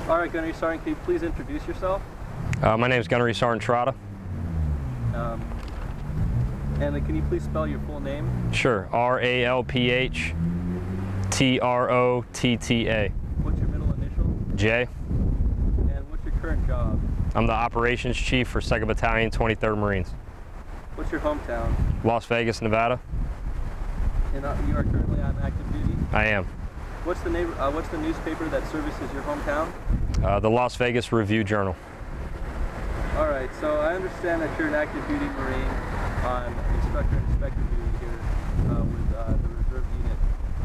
All right, Gunnery Sgt, can you please introduce yourself? My name is Gunnery Sgt Trotta. And can you please spell your full name? Sure, R-A-L-P-H-T-R-O-T-T-A. What's your middle initial? J. And what's your current job? I'm the Operations Chief for 2nd Battalion, 23rd Marines. What's your hometown? Las Vegas, Nevada. And you are currently on active duty? I am. What's the newspaper that services your hometown? The Las Vegas Review-Journal. All right, so I understand that you're an active duty Marine on instructor and inspector duty here with the reserve unit.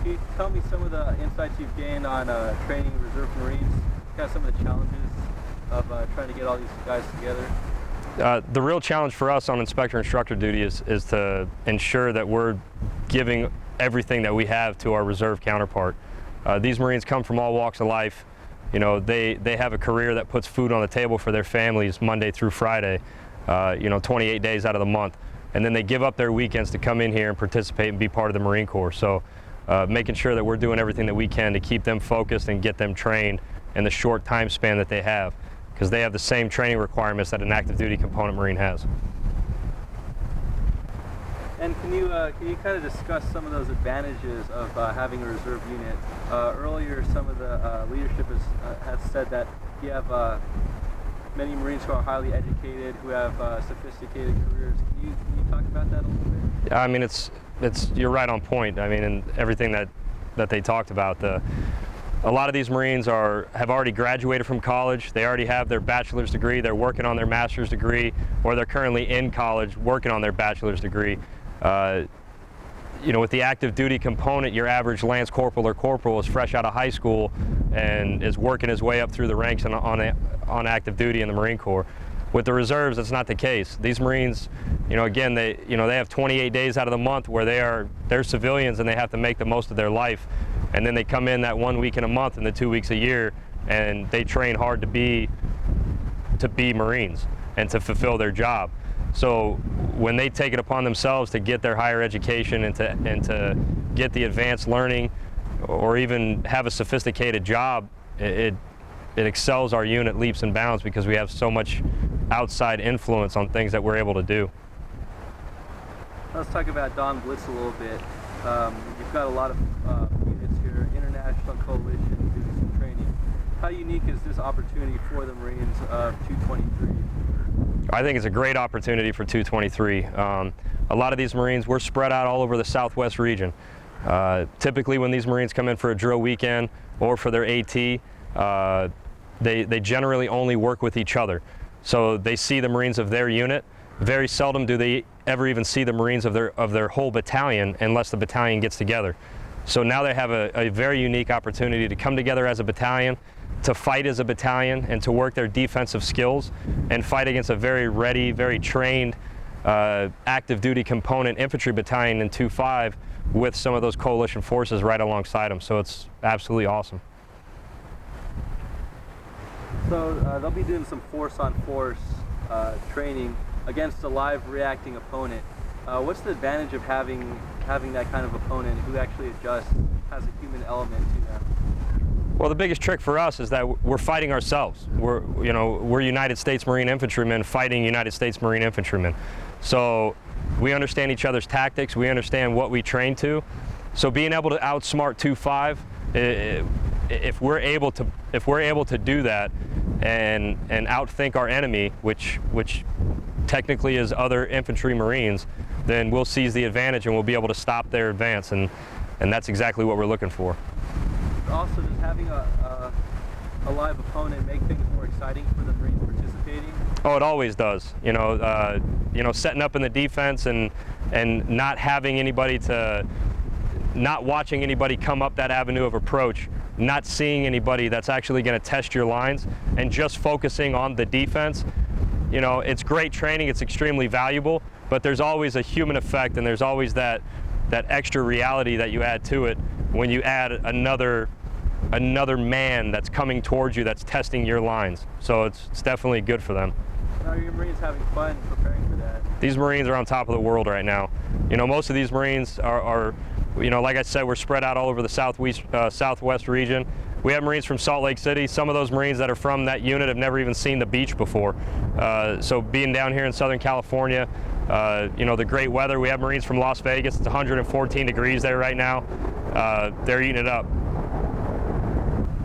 Can you tell me some of the insights you've gained on training reserve Marines? Kind of some of the challenges of trying to get all these guys together? The real challenge for us on inspector instructor duty is to ensure that we're giving everything that we have to our reserve counterpart. These Marines come from all walks of life. You know, they have a career that puts food on the table for their families Monday through Friday, 28 days out of the month. And then they give up their weekends to come in here and participate and be part of the Marine Corps. So making sure that we're doing everything that we can to keep them focused and get them trained in the short time span that they have, because they have the same training requirements that an active duty component Marine has. And can you kind of discuss some of those advantages of having a reserve unit? Earlier, some of the leadership has said that you have many Marines who are highly educated, who have sophisticated careers. Can you talk about that a little bit? I mean, you're right on point. I mean, in everything that they talked about, a lot of these Marines have already graduated from college. They already have their bachelor's degree. They're working on their master's degree, or they're currently in college working on their bachelor's degree. You know, with the active duty component, your average lance corporal or corporal is fresh out of high school and is working his way up through the ranks on active duty in the Marine Corps. With the reserves, that's not the case. These Marines, again, they have 28 days out of the month where they're civilians and they have to make the most of their life. And then they come in that 1 week in a month and the 2 weeks a year, and they train hard to be Marines and to fulfill their job. So when they take it upon themselves to get their higher education and to get the advanced learning or even have a sophisticated job, it excels our unit leaps and bounds because we have so much outside influence on things that we're able to do. Let's talk about Dawn Blitz a little bit. You've got a lot of units here, international coalition, doing some training. How unique is this opportunity for the Marines of 223? I think it's a great opportunity for 223. A lot of these Marines, we're spread out all over the Southwest region. Typically when these Marines come in for a drill weekend or for their AT, they generally only work with each other. So they see the Marines of their unit. Very seldom do they ever even see the Marines of their whole battalion unless the battalion gets together. So now they have a very unique opportunity to come together as a battalion, to fight as a battalion, and to work their defensive skills and fight against a very ready, very trained active duty component infantry battalion in 2-5 with some of those coalition forces right alongside them. So it's absolutely awesome. So they'll be doing some force-on-force training against a live reacting opponent. What's the advantage of having that kind of opponent who actually adjusts, has a human element to them? Well, the biggest trick for us is that we're fighting ourselves. We're United States Marine infantrymen fighting United States Marine infantrymen. So we understand each other's tactics. We understand what we train to. So being able to outsmart 2-5, if we're able to do that and outthink our enemy, which technically is other infantry Marines, then we'll seize the advantage and we'll be able to stop their advance, and that's exactly what we're looking for. Also, does having a live opponent make things more exciting for the Marines participating? Oh, it always does. Setting up in the defense and not having anybody not watching anybody come up that avenue of approach, not seeing anybody that's actually going to test your lines, and just focusing on the defense. It's great training, it's extremely valuable, but there's always a human effect, and there's always that extra reality that you add to it when you add another man that's coming towards you that's testing your lines. So it's definitely good for them. Are your Marines having fun preparing for that? These Marines are on top of the world right now. Most of these Marines are like I said, we're spread out all over the Southwest region. We have Marines from Salt Lake City. Some of those Marines that are from that unit have never even seen the beach before. So being down here in Southern California, you know, the great weather. We have Marines from Las Vegas. It's 114 degrees there right now. They're eating it up.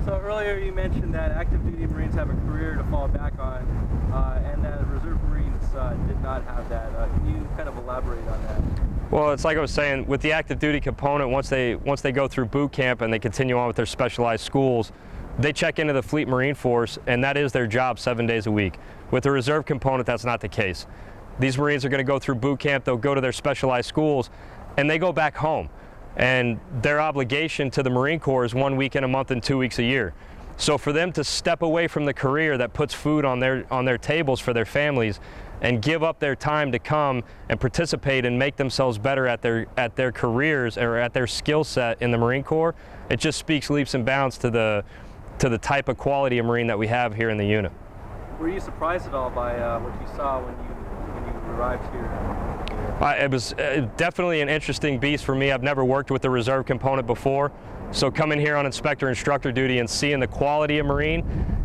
So earlier you mentioned that active duty Marines have a career to fall back on, and that Reserve Marines did not have that. Can you kind of elaborate on that? Well, it's like I was saying, with the active duty component, once they go through boot camp and they continue on with their specialized schools, they check into the Fleet Marine Force, and that is their job 7 days a week. With the reserve component, that's not the case. These Marines are going to go through boot camp, they'll go to their specialized schools, and they go back home. And their obligation to the Marine Corps is 1 weekend a month and 2 weeks a year. So for them to step away from the career that puts food on their tables for their families and give up their time to come and participate and make themselves better at their careers or at their skill set in the Marine Corps, it just speaks leaps and bounds to the type of quality of Marine that we have here in the unit. Were you surprised at all by what you saw when you arrived here? It was definitely an interesting beast for me. I've never worked with the reserve component before, so coming here on instructor duty and seeing the quality of Marine,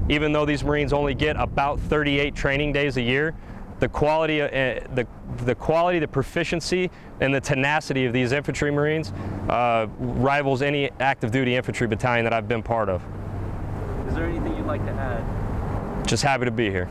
even though these Marines only get about 38 training days a year, the quality, the proficiency, and the tenacity of these infantry Marines rivals any active duty infantry battalion that I've been part of. Is there anything you'd like to add? Just happy to be here.